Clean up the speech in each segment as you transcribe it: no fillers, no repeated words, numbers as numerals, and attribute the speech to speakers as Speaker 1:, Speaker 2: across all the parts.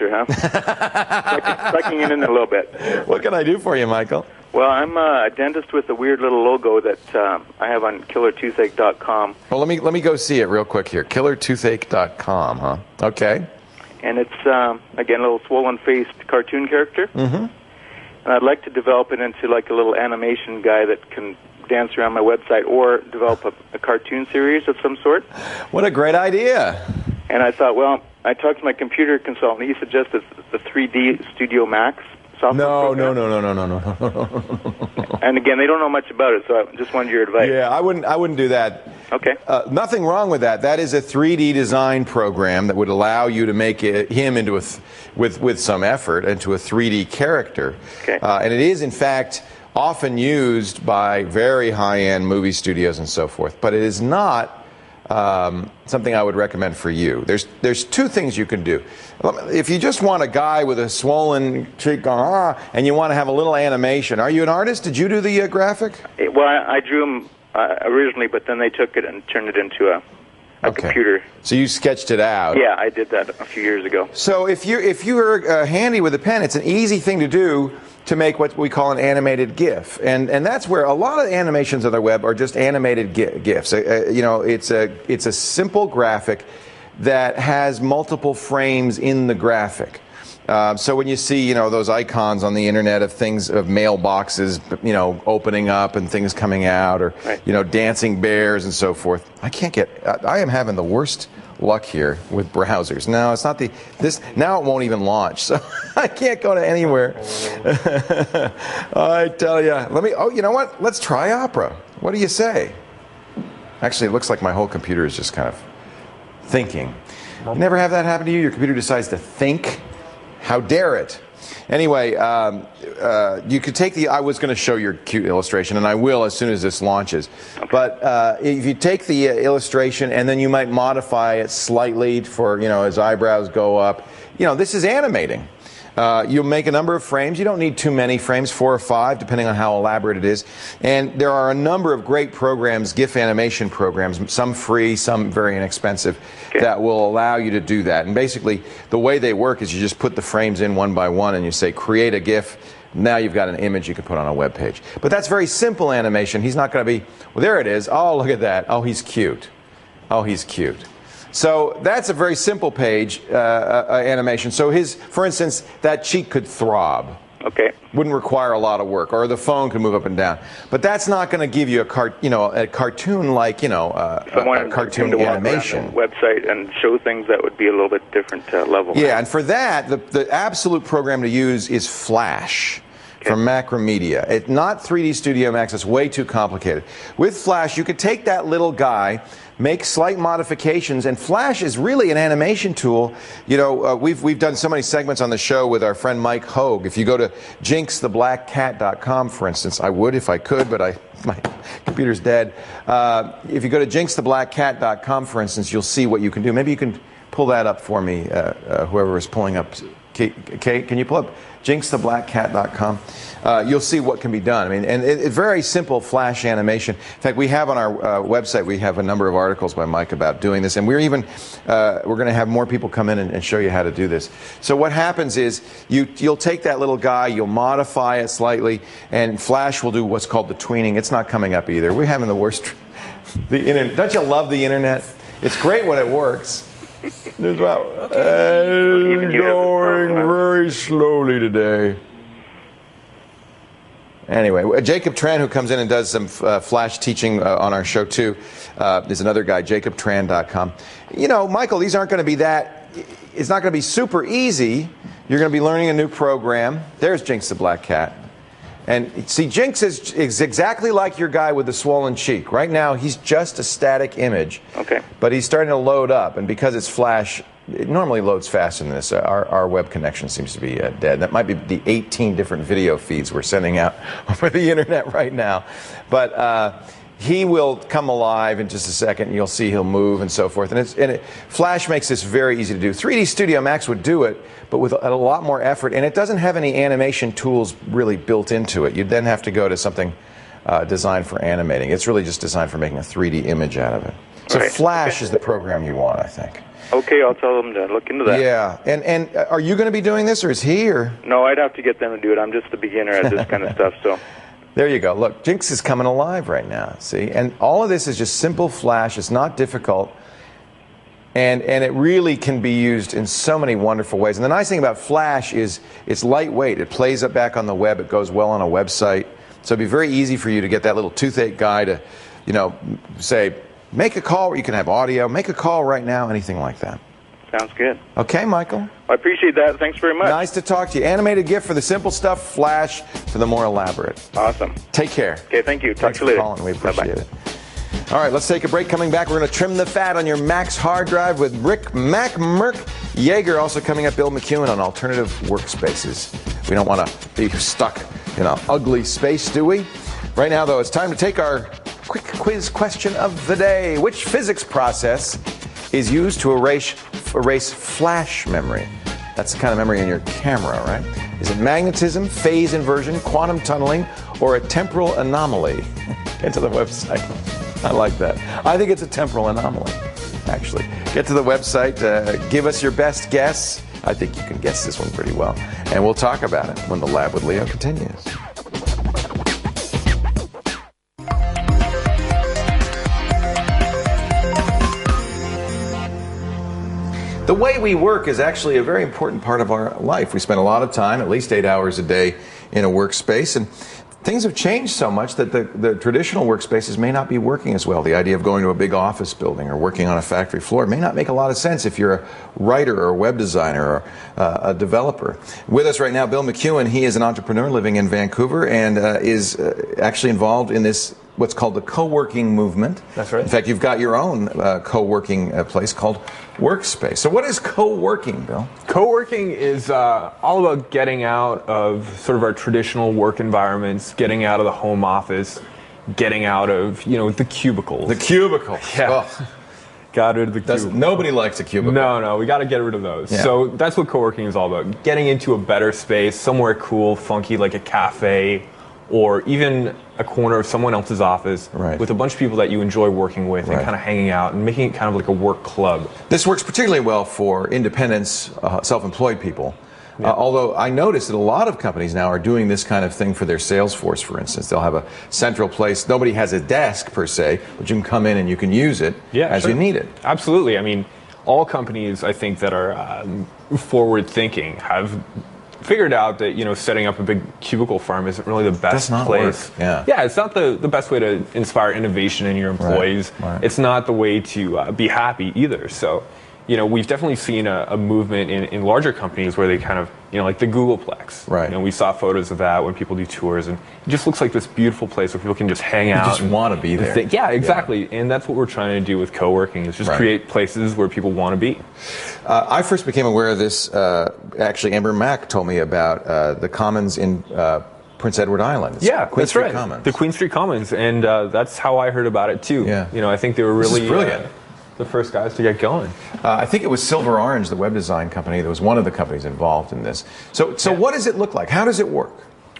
Speaker 1: huh? Sucking it in a little bit.
Speaker 2: What can I do for you, Michael?
Speaker 1: Well, I'm a dentist with a weird little logo that I have on KillerToothache.com.
Speaker 2: Well, let me go see it real quick here. KillerToothache.com, huh? Okay.
Speaker 1: And it's, again, a little swollen-faced cartoon character.
Speaker 2: Mm-hmm.
Speaker 1: And I'd like to develop it into like a little animation guy that can dance around my website or develop a cartoon series of some sort.
Speaker 2: What a great idea.
Speaker 1: And I thought, well, I talked to my computer consultant. He suggested the 3D Studio Max software program.
Speaker 2: No.
Speaker 1: And again, they don't know much about it, so I just wanted your advice.
Speaker 2: Yeah, I wouldn't do that.
Speaker 1: Okay.
Speaker 2: Nothing wrong with that. That is a 3D design program that would allow you to make him into with some effort into a 3D character.
Speaker 1: Okay.
Speaker 2: And it is, in fact, often used by very high-end movie studios and so forth. But it is not something I would recommend for you. There's two things you can do. If you just want a guy with a swollen cheek and you want to have a little animation, are you an artist? Did you do the graphic?
Speaker 1: Well, I drew him originally, but then they took it and turned it into a computer.
Speaker 2: So you sketched it out.
Speaker 1: Yeah, I did that a few years ago.
Speaker 2: So if you're handy with a pen, it's an easy thing to do to make what we call an animated GIF, and that's where a lot of animations on the web are just animated GIFs. You know, it's a simple graphic that has multiple frames in the graphic. So when you see, you know, those icons on the internet of things, of mailboxes, you know, opening up and things coming out, or you know, dancing bears and so forth, I am having the worst luck here with browsers. No, it's not now it won't even launch, so I can't go to anywhere. I tell you, you know what? Let's try Opera. What do you say? Actually, it looks like my whole computer is just kind of thinking. You never have that happen to you? Your computer decides to think? How dare it? Anyway, you could take I was going to show your cute illustration, and I will as soon as this launches. Okay. But if you take the illustration and then you might modify it slightly for, you know, as eyebrows go up, you know, this is animating. You'll make a number of frames. You don't need too many frames, 4 or 5, depending on how elaborate it is. And there are a number of great programs, GIF animation programs, some free, some very inexpensive, that will allow you to do that. And basically, the way they work is you just put the frames in one by one and you say, create a GIF. Now you've got an image you can put on a web page. But that's very simple animation. He's not going to be, well, there it is. Oh, look at that. Oh, he's cute. Oh, he's cute. So that's a very simple page animation. So for instance, that cheek could throb.
Speaker 1: Okay.
Speaker 2: Wouldn't require a lot of work, or the phone can move up and down. But that's not going to give you a cartoon like, you know, a cartoon animation
Speaker 1: website and show things that would be a little bit different level.
Speaker 2: Yeah, and for that, the absolute program to use is Flash. From Macromedia. Not 3D Studio Max. It's way too complicated. With Flash, you could take that little guy, make slight modifications, and Flash is really an animation tool. You know, we've done so many segments on the show with our friend Mike Hogue. If you go to jinxtheblackcat.com, for instance, I would if I could, but my computer's dead. If you go to jinxtheblackcat.com, for instance, you'll see what you can do. Maybe you can pull that up for me, whoever is pulling up. Kate, can you pull up jinxtheblackcat.com? You'll see what can be done. I mean, and it's very simple Flash animation. In fact, we have on our website, we have a number of articles by Mike about doing this, and we're going to have more people come in and show you how to do this. So what happens is you'll take that little guy, you'll modify it slightly, and Flash will do what's called the tweening. It's not coming up either. We're having the worst. The internet. Don't you love the internet? It's great when it works. There's about going very slowly today. Anyway, Jacob Tran, who comes in and does some Flash teaching on our show too, is another guy, jacobtran.com. You know, Michael, these aren't going to be it's not going to be super easy. You're going to be learning a new program. There's Jinx the Black Cat. And see, Jinx is exactly like your guy with the swollen cheek. Right now, he's just a static image.
Speaker 1: Okay.
Speaker 2: But he's starting to load up, and because it's Flash, it normally loads faster than this. Our web connection seems to be dead. That might be the 18 different video feeds we're sending out over the internet right now. But he will come alive in just a second. You'll see he'll move and so forth. And Flash makes this very easy to do. 3D Studio Max would do it, but with a lot more effort. And it doesn't have any animation tools really built into it. You'd then have to go to something designed for animating. It's really just designed for making a 3D image out of it. So Flash is the program you want, I think.
Speaker 1: Okay, I'll tell them to look into that.
Speaker 2: Yeah, and are you going to be doing this, or is he? Or
Speaker 1: no, I'd have to get them to do it. I'm just a beginner at this kind of stuff, so.
Speaker 2: There you go. Look, Jinx is coming alive right now, see? And all of this is just simple Flash. It's not difficult. And it really can be used in so many wonderful ways. And the nice thing about Flash is it's lightweight. It plays up back on the web. It goes well on a website. So it'd be very easy for you to get that little toothache guy to, say, make a call. You can have audio. Make a call right now, anything like that.
Speaker 1: Sounds good.
Speaker 2: Okay, Michael.
Speaker 1: I appreciate that. Thanks very much.
Speaker 2: Nice to talk to you. Animated GIF for the simple stuff, Flash for the more elaborate.
Speaker 1: Awesome.
Speaker 2: Take care.
Speaker 1: Okay, thank you. Talk
Speaker 2: Thanks
Speaker 1: to you later.
Speaker 2: for calling. We appreciate
Speaker 1: Bye-bye.
Speaker 2: it. All right, let's take a break. Coming back, we're going to trim the fat on your Max hard drive with Rick Merc Yeager. Also coming up, Bill McEwen on alternative workspaces. We don't want to be stuck in an ugly space, do we? Right now, though, it's time to take our quick quiz question of the day. Which physics process is used to erase flash memory? That's the kind of memory in your camera, right? Is it magnetism, phase inversion, quantum tunneling, or a temporal anomaly? Get to the website. I like that. I think it's a temporal anomaly, actually. Get to the website. Give us your best guess. I think you can guess this one pretty well. And we'll talk about it when the Lab with Leo continues. The way we work is actually a very important part of our life. We spend a lot of time, at least 8 hours a day, in a workspace, and things have changed so much that the traditional workspaces may not be working as well. The idea of going to a big office building or working on a factory floor may not make a lot of sense if you're a writer or a web designer or a developer. With us right now, Bill McEwen. He is an entrepreneur living in Vancouver and is actually involved in this what's called the co-working movement.
Speaker 3: That's right.
Speaker 2: In fact, you've got your own co-working place called Workspace. So what is co-working, Bill?
Speaker 3: Co-working is all about getting out of sort of our traditional work environments, getting out of the home office, getting out of, the cubicles.
Speaker 2: The cubicle.
Speaker 3: Yeah.
Speaker 2: Oh.
Speaker 3: Got rid of the cubicle.
Speaker 2: Nobody likes a cubicle.
Speaker 3: No, we got to get rid of those.
Speaker 2: Yeah.
Speaker 3: So that's what co-working is all about. Getting into a better space, somewhere cool, funky, like a cafe, or even a corner of someone else's office with a bunch of people that you enjoy working with and kind of hanging out and making it kind of like a work club.
Speaker 2: This works particularly well for independents, self-employed people. Yeah. Although I noticed that a lot of companies now are doing this kind of thing for their sales force, for instance. They'll have a central place. Nobody has a desk, per se, but you can come in and you can use it as you need it.
Speaker 3: Absolutely. I mean, all companies, I think, that are forward-thinking have figured out that setting up a big cubicle farm isn't really the best place.
Speaker 2: Yeah,
Speaker 3: it's not the best way to inspire innovation in your employees. Right. It's not the way to be happy either. So, we've definitely seen a movement in larger companies where they kind of, like the Googleplex.
Speaker 2: Right.
Speaker 3: We saw photos of that when people do tours, and it just looks like this beautiful place where people can just hang out.
Speaker 2: You just want to be there.
Speaker 3: Yeah, exactly. Yeah. And that's what we're trying to do with co-working is just create places where people want to be.
Speaker 2: I first became aware of this, actually, Amber Mack told me about the Commons in Prince Edward Island.
Speaker 3: Queen Street Commons. The Queen Street Commons, and that's how I heard about it too.
Speaker 2: Yeah.
Speaker 3: I think they were really
Speaker 2: brilliant.
Speaker 3: The first guys to get going.
Speaker 2: I think it was Silver Orange, the web design company, that was one of the companies involved in this. So what does it look like? How does it work?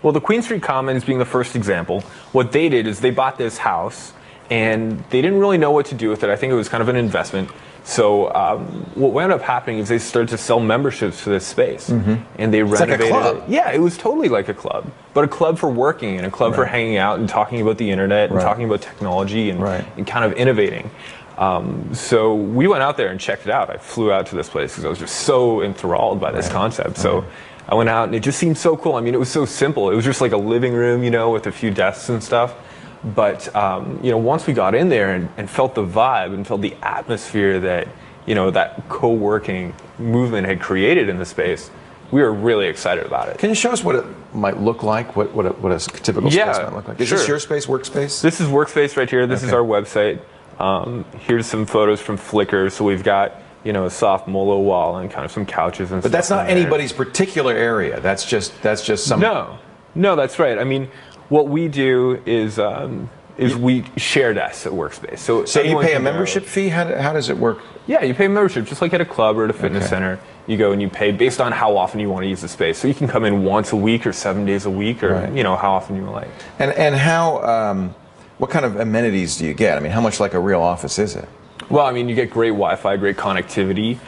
Speaker 3: Well, the Queen Street Commons being the first example, what they did is they bought this house, and they didn't really know what to do with it. I think it was kind of an investment. So what wound up happening is they started to sell memberships to this space, and they renovated
Speaker 2: like a club.
Speaker 3: it. Yeah, it was totally like a club, but a club for working and a club for hanging out and talking about the internet and talking about technology and kind of innovating. So we went out there and checked it out. I flew out to this place because I was just so enthralled by this concept. So I went out and it just seemed so cool. I mean, it was so simple. It was just like a living room, with a few desks and stuff. But, once we got in there and felt the vibe and felt the atmosphere that, that co-working movement had created in the space, we were really excited about it.
Speaker 2: Can you show us what it might look like? What a typical space might look like? Is this your space, Workspace?
Speaker 3: This is Workspace right here. This is our website. Here's some photos from Flickr. So we've got, a soft Molo wall and kind of some couches and stuff.
Speaker 2: But that's not anybody's particular area. That's just some.
Speaker 3: No, that's right. I mean, what we do is we share desks at Workspace. So
Speaker 2: you pay a membership fee? How does it work?
Speaker 3: Yeah, you pay a membership, just like at a club or at a fitness center. You go and you pay based on how often you want to use the space. So you can come in once a week or 7 days a week or, how often you like.
Speaker 2: And how, what kind of amenities do you get? I mean, how much like a real office is it?
Speaker 3: Well, I mean, you get great Wi-Fi, great connectivity.